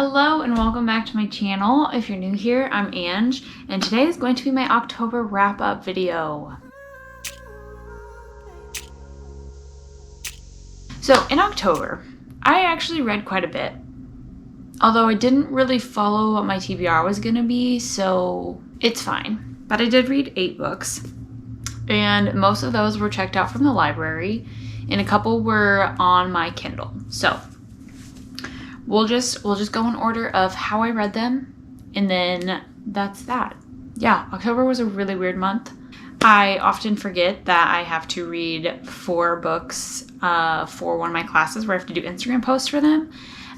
Hello and welcome back to my channel. If you're new here, I'm Ange, and today is going to be my October wrap-up video. So in October, I actually read quite a bit, although I didn't really follow what my TBR was going to be, so it's fine. But I did read 8 books, and most of those were checked out from the library, and a couple were on my Kindle. So we'll just go in order of how I read them, and then that's that. Yeah, October was a really weird month. I often forget that I have to read 4 books for one of my classes where I have to do Instagram posts for them.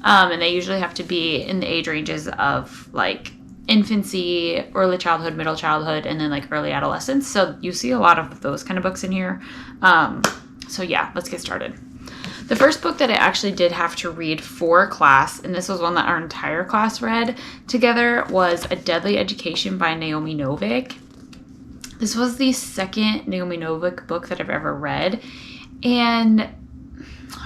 And they usually have to be in the age ranges of like infancy, early childhood, middle childhood, and then like early adolescence. So you see a lot of those kind of books in here. So yeah, let's get started. The first book that I actually did have to read for class, and this was one that our entire class read together, was A Deadly Education by Naomi Novik. This was the second Naomi Novik book that I've ever read, and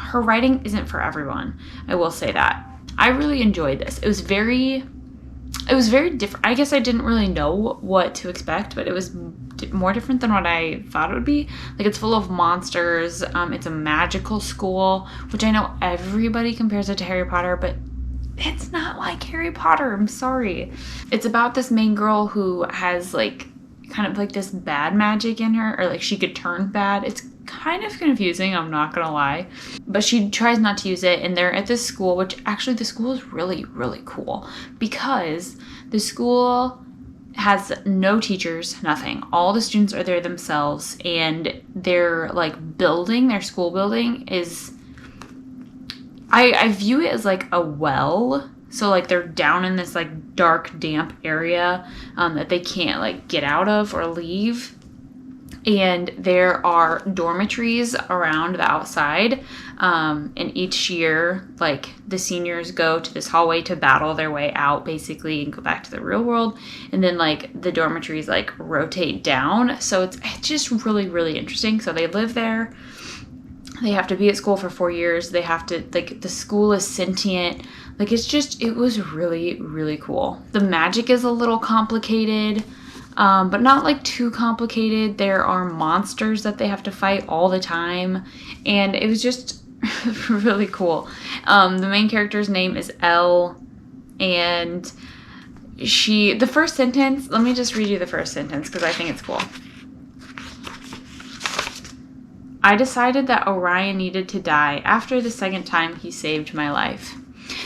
her writing isn't for everyone. I will say that. I really enjoyed this. It was very different. I guess I didn't really know what to expect, but it was more different than what I thought it would be. Like, it's full of monsters. It's a magical school, which I know everybody compares it to Harry Potter, but it's not like Harry Potter. I'm sorry. It's about this main girl who has like kind of like this bad magic in her, or like she could turn bad. It's kind of confusing, I'm not gonna lie, but she tries not to use it, and they're at this school, which actually the school is really, really cool because the school has no teachers, nothing. All the students are there themselves, and their like building, their school building is, I view it as like a well. So like they're down in this like dark, damp area that they can't like get out of or leave. And there are dormitories around the outside. And each year, like, the seniors go to this hallway to battle their way out, basically, and go back to the real world. And then, like, the dormitories, like, rotate down. So it's just really, really interesting. So they live there. They have to be at school for 4 years. They have to, like, the school is sentient. Like, it was really, really cool. The magic is a little complicated. But not like too complicated. There are monsters that they have to fight all the time, and it was just really cool. The main character's name is Elle, and the first sentence, let me just read you the first sentence because I think it's cool. I decided that Orion needed to die after the second time he saved my life.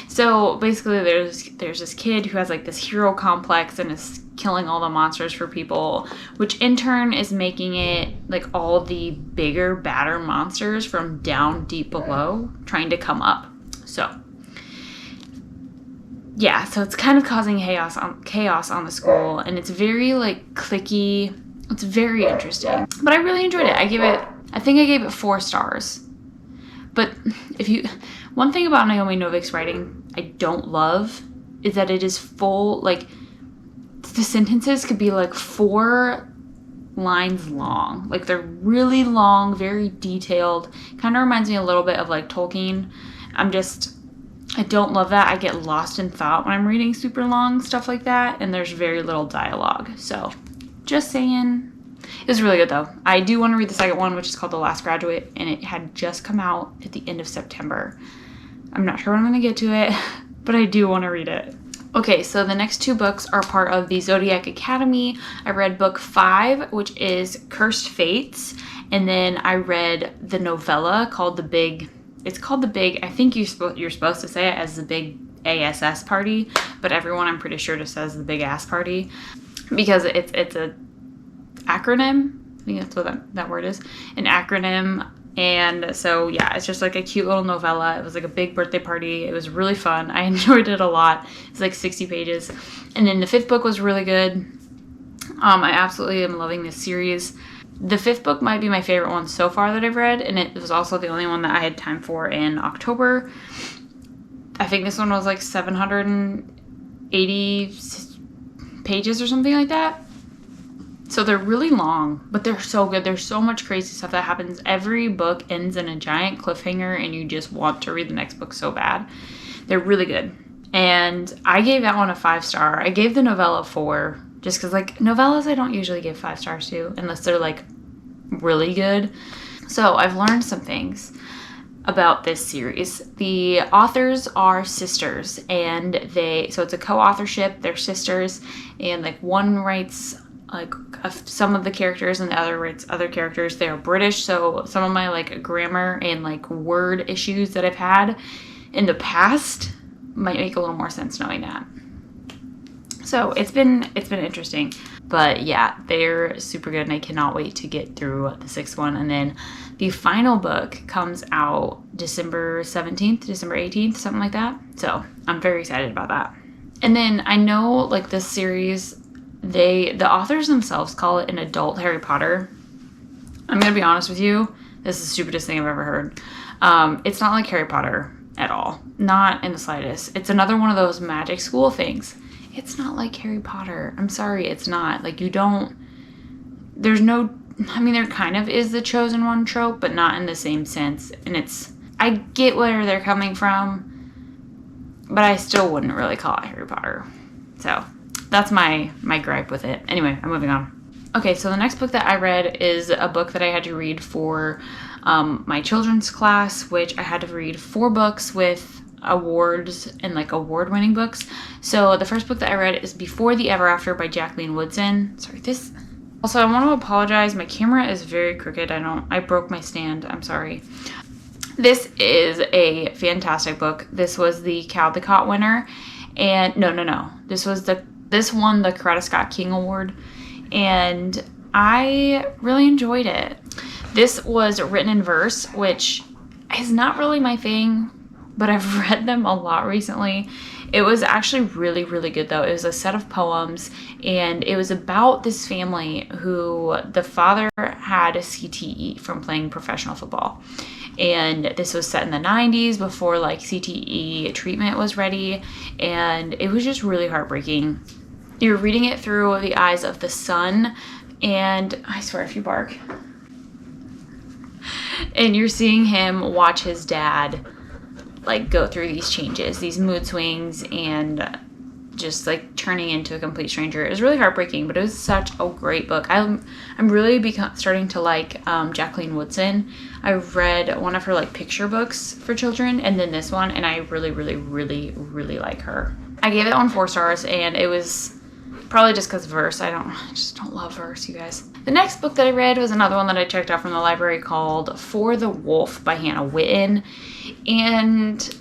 So basically there's this kid who has like this hero complex and is killing all the monsters for people, which in turn is making it like all the bigger, badder monsters from down deep below trying to come up. So yeah, so it's kind of causing chaos on the school, and it's very like cliquey. It's very interesting, but I really enjoyed it. I think I gave it 4 stars. But one thing about Naomi Novik's writing I don't love is that it is full, like, the sentences could be like 4 lines long. Like, they're really long, very detailed. Kind of reminds me a little bit of like Tolkien. I don't love that. I get lost in thought when I'm reading super long stuff like that, and there's very little dialogue. So, just saying. It was really good, though. I do want to read the second one, which is called The Last Graduate, and it had just come out at the end of September. I'm not sure when I'm going to get to it, but I do want to read it. Okay, so the next 2 books are part of the Zodiac Academy. I read book 5, which is Cursed Fates, and then I read the novella called The Big, I think you're supposed to say it as The Big A.S.S. Party, but everyone I'm pretty sure just says The Big Ass Party, because it's a acronym. I think that's what that word is, an acronym. And so yeah, it's just like a cute little novella. It was like a big birthday party. It was really fun. I enjoyed it a lot. It's like 60 pages. And then the 5th book was really good. I absolutely am loving this series. The 5th book might be my favorite one so far that I've read, and it was also the only one that I had time for in October. I think this one was like 780 pages or something like that. So they're really long, but they're so good. There's so much crazy stuff that happens. Every book ends in a giant cliffhanger, and you just want to read the next book so bad. They're really good. And I gave that one a 5-star. I gave the novella 4 just because, like, novellas I don't usually give 5 stars to unless they're, like, really good. So I've learned some things about this series. The authors are sisters, and so it's a co-authorship. They're sisters, and, like, one writes, like, some of the characters and the other writes other characters. They're British, so some of my, like, grammar and, like, word issues that I've had in the past might make a little more sense knowing that. So it's been interesting. But yeah, they're super good, and I cannot wait to get through the 6th one. And then the final book comes out December 17th, December 18th, something like that. So I'm very excited about that. And then I know, like, this series, the authors themselves call it an adult Harry Potter. I'm going to be honest with you, this is the stupidest thing I've ever heard. It's not like Harry Potter at all. Not in the slightest. It's another one of those magic school things. It's not like Harry Potter. I'm sorry, it's not. Like, there's no, I mean, there kind of is the chosen one trope, but not in the same sense. And I get where they're coming from, but I still wouldn't really call it Harry Potter. So that's my gripe with it. Anyway, I'm moving on. Okay, so the next book that I read is a book that I had to read for my children's class, which I had to read 4 books with awards and, like, award-winning books. So the first book that I read is Before the Ever After by Jacqueline Woodson. Also, I want to apologize. My camera is very crooked. I broke my stand. I'm sorry. This is a fantastic book. This was the Caldecott winner. And no. This won the Coretta Scott King Award. And I really enjoyed it. This was written in verse, which is not really my thing, but I've read them a lot recently. It was actually really, really good, though. It was a set of poems, and it was about this family who the father had a CTE from playing professional football. And this was set in the 90s before, like, CTE treatment was ready, and it was just really heartbreaking. You're reading it through the eyes of the son, and I swear if you bark. And you're seeing him watch his dad, like, go through these changes, these mood swings, and just, like, turning into a complete stranger. It was really heartbreaking, but it was such a great book. I'm really starting to like Jacqueline Woodson. I read one of her, like, picture books for children, and then this one, and I really, really, really, really like her. I gave that one 4 stars, and it was probably just because verse. I just don't love verse, you guys. The next book that I read was another one that I checked out from the library called For the Wolf by Hannah Whitten. And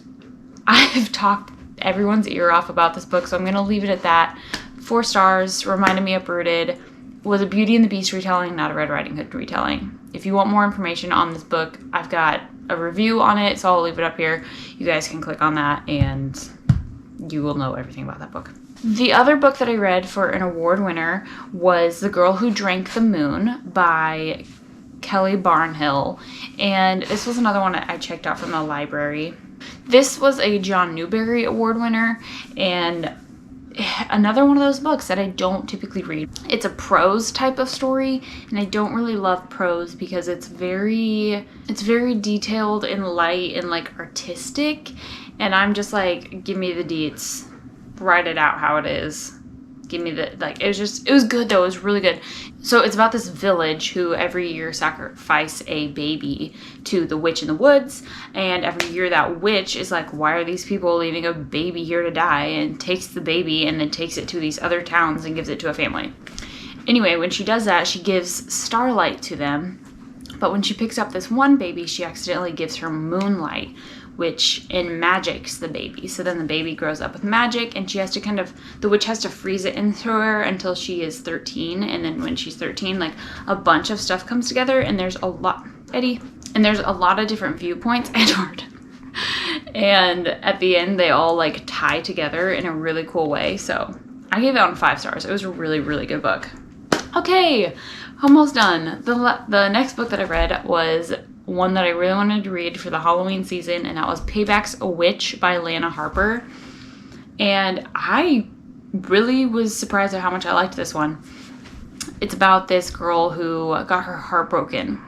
I've talked everyone's ear off about this book, so I'm going to leave it at that. 4 stars, reminded me of Brooded, was a Beauty and the Beast retelling, not a Red Riding Hood retelling. If you want more information on this book, I've got a review on it, so I'll leave it up here. You guys can click on that, and you will know everything about that book. The other book that I read for an award winner was The Girl Who Drank the Moon by Kelly Barnhill, and this was another one I checked out from the library. This was a John Newbery Award winner, and another one of those books that I don't typically read. It's a prose type of story, and I don't really love prose because it's very detailed and light and, like, artistic, and I'm just like, give me the deets, write it out how it is. Give me the, like, it was good though. It was really good. So it's about this village who every year sacrifice a baby to the witch in the woods. And every year that witch is like, why are these people leaving a baby here to die? And takes the baby and then takes it to these other towns and gives it to a family. Anyway, when she does that, she gives starlight to them. But when she picks up this one baby, she accidentally gives her moonlight, which magics the baby. So then the baby grows up with magic, and she has to the witch has to freeze it into her until she is 13. And then when she's 13, like, a bunch of stuff comes together, and there's a lot, there's a lot of different viewpoints, Edward. And at the end, they all, like, tie together in a really cool way. So I gave it on 5 stars. It was a really, really good book. Okay, almost done. The next book that I read was one that I really wanted to read for the Halloween season, and that was Payback's A Witch by Lana Harper. And I really was surprised at how much I liked this one. It's about this girl who got her heart broken,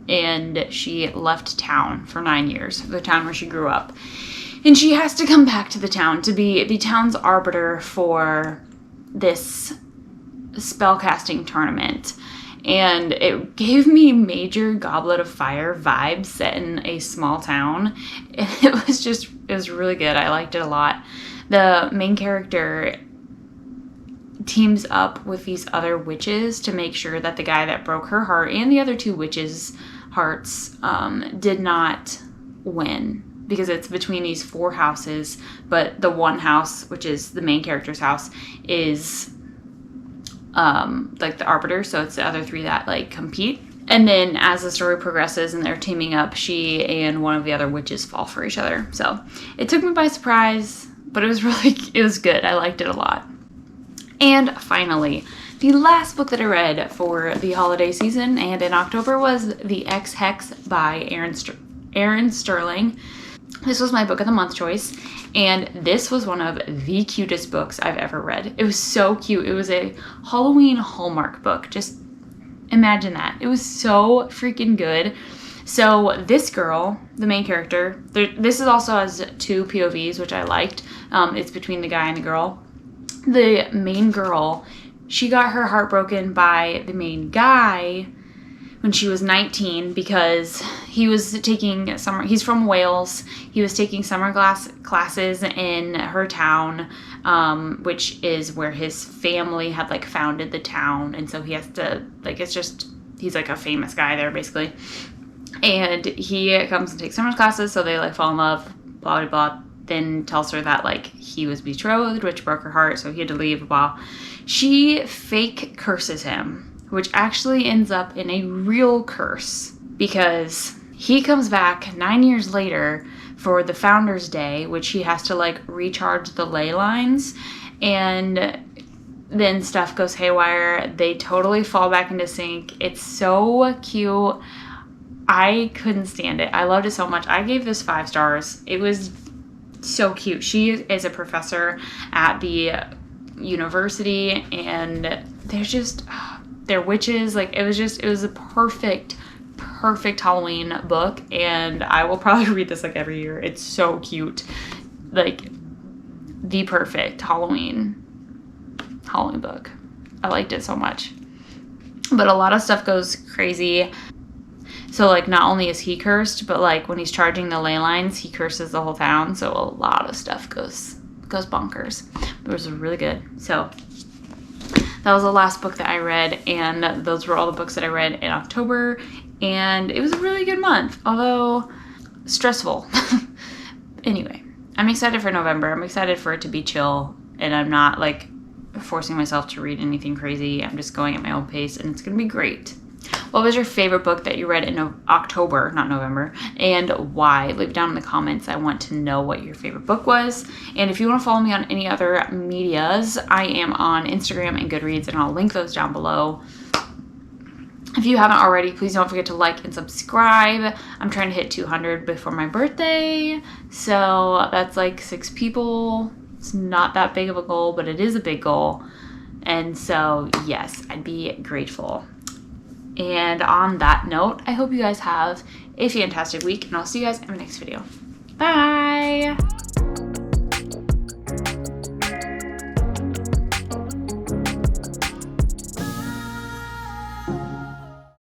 and she left town for 9 years, the town where she grew up. And she has to come back to the town to be the town's arbiter for this spellcasting tournament. And it gave me major Goblet of Fire vibes set in a small town. And it was really good. I liked it a lot. The main character teams up with these other witches to make sure that the guy that broke her heart and the other two witches' hearts did not win, because it's between these 4 houses, but the one house, which is the main character's house, is like the arbiter, so it's the other 3 that like compete. And then as the story progresses and they're teaming up, she and one of the other witches fall for each other. So it took me by surprise, but it was good. I liked it a lot. And finally, the last book that I read for the holiday season and in October was The Ex Hex by Erin Sterling. This was my book of the month choice, and this was one of the cutest books I've ever read. It was so cute. It was a Halloween Hallmark book. Just imagine that. It was so freaking good. So this girl, the main character, this is also has 2 POVs, which I liked. It's between the guy and the girl. The main girl, she got her heart broken by the main guy when she was 19 because he was taking he's from Wales. He was taking summer classes in her town, which is where his family had like founded the town. And so he has to, like, he's like a famous guy there basically. And he comes and takes summer classes, so they like fall in love, blah, blah, blah. Then tells her that like he was betrothed, which broke her heart, so he had to leave. While she fake curses him, which actually ends up in a real curse, because he comes back 9 years later for the Founders Day, which he has to like recharge the ley lines, and then stuff goes haywire. They totally fall back into sync. It's so cute. I couldn't stand it. I loved it so much. I gave this 5 stars. It was so cute. She is a professor at the university, and they're witches. Like, it was a perfect Halloween book, and I will probably read this like every year. It's so cute. Like, the perfect Halloween book. I liked it so much. But a lot of stuff goes crazy. So, like, not only is he cursed, but, like, when he's charging the ley lines, he curses the whole town. So a lot of stuff goes bonkers. But it was really good. So that was the last book that I read, and those were all the books that I read in October. And it was a really good month, although stressful. Anyway, I'm excited for November. I'm excited for it to be chill, and I'm not, like, forcing myself to read anything crazy. I'm just going at my own pace, and it's going to be great. What was your favorite book that you read in October, not November, and why? Leave it down in the comments. I want to know what your favorite book was. And if you want to follow me on any other medias, I am on Instagram and Goodreads, and I'll link those down below. If you haven't already, please don't forget to like and subscribe. I'm trying to hit 200 before my birthday, so that's like 6 people. It's not that big of a goal, but it is a big goal. And so, yes, I'd be grateful. And on that note, I hope you guys have a fantastic week, and I'll see you guys in the next video. Bye!